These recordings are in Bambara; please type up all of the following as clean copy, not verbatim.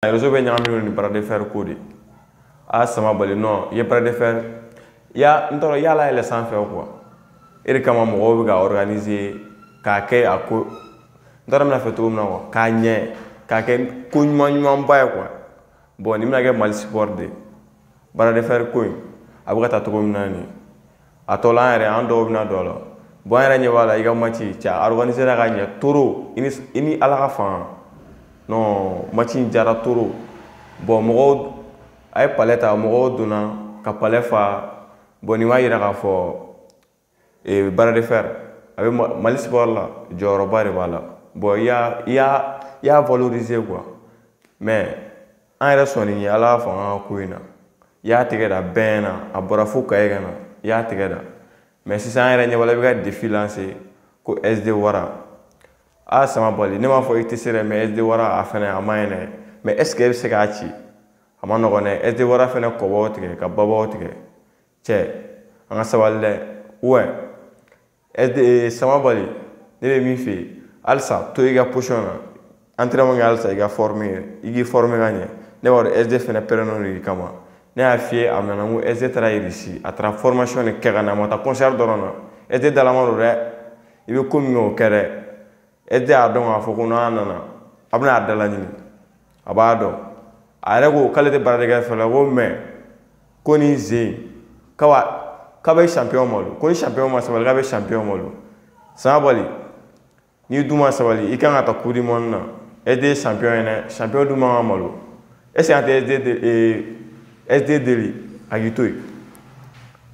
réseau bɛ ɲagaminen ni bras de fer ko de a sama bali non i ye bras de fer n tɔrɔ yala yɛlɛ sanfɛ quoi e de kama mɔgɔw bɛ ka organiser k'a kɛ a ko n tɔrɔ bɛna fɛ cogo min na quoi k'a ɲɛ k'a kɛ ko ɲumanba ye quoi bon nin bɛna kɛ Mali sport de bras de fer ko in a bɛ ka taa cogo min na nin a tɔ la an yɛrɛ an dɔw bɛna dɔ la bon an yɛrɛ ɲɛ b'a la i ka match cɛ a organiser la ka ɲɛ toro i ni Ala ka fanga non match in jara toro bon mɔgɔw a ye palais ta mɔgɔw donna ka palais fa bon nin b'a yira k'a fɔ bras de fer a bɛ Mali sport la jɔyɔrɔba de b'a la bon i y'a valoriser quoi mais an yɛrɛ sɔnni ye Ala ka fanga ka ko in na i y'a tɛgɛ da bɛɛ na a bɔra fo kaye ka na i y'a tɛgɛ da mais sisan an yɛrɛ ɲɛ b'a la i bɛ ka défi lancer ko SD Wara a sama bali ne m'a fɔ i tɛ se dɛ mais SD Wara a fɛnɛ a maɲi dɛ mais est ce que e bɛ se k'a ci a ma nɔgɔn dɛ SD Wara fɛnɛ kɔbɔw tigɛ ka babaw tigɛ cɛ an ka sabali dɛ ouais SD sama bali ne bɛ min fɛ yen halisa to i ka position na entraînement kɛ halisa i ka former i k'i former ka ɲɛ ne b'a dɔn SD fɛnɛ pɛrɛnnen don i kama ne y'a f'i ye a nana n ko SD taara Irisi a taara formation de kɛ ka na a ma taa concert dɔrɔn na SD dalama don dɛ i bɛ ko min kɛ o kɛ dɛ SD y'a dɔn k'a fɔ ko n'a nana a bɛna a dala ɲini a b'a dɔn a yɛrɛ ko k'ale tɛ baara de kɛ fɛnɛ ko mais ko nin zen k'a bɛ champion malo ko ni champion ma sabali k'a bɛ champion malo sama bali n'i dun ma sabali i kan ka taa coupe du monde na SD ye champion ye dɛ champion dun man kan malo est ce que an tɛ SD deli a k'i to yen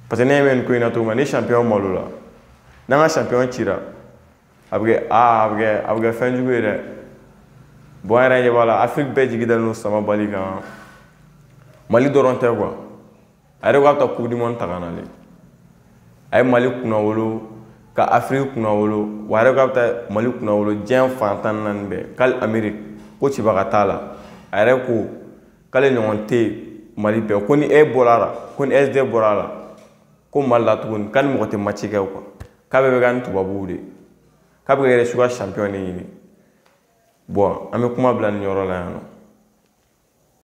parce que ne ɲɛ bɛ nin ko in na cogo min na ni champion malo la n'an ka champion cira a bɛ kɛ fɛn jugu ye dɛ bon an yɛrɛ ɲɛ b'a la Afrique bɛɛ jigi dalen don sama bali kan Mali dɔrɔn tɛ quoi a yɛrɛ ko a bɛ taa coupe du monde ta ka nalen a ye Mali kunnawolo ka Afrique kunnawolo wa a yɛrɛ ko a bɛ taa Mali kunnawolo diɲɛ fan 14 bɛɛ k'ali Amérique ko cibaga t'a la a yɛrɛ ko k'ale ɲɔgɔn tɛ Mali bɛɛ ko ni e bɔra la ko ni SD bɔra la ko Mali la tuguni k'a ni mɔgɔ tɛ match kɛ quoi k'a bɛɛ bɛ k'a ni tubabuw de k'a bɛ ka yɛrɛ suga champion de ɲini bon an bɛ kuma bila nin yɔrɔ la yan nɔ.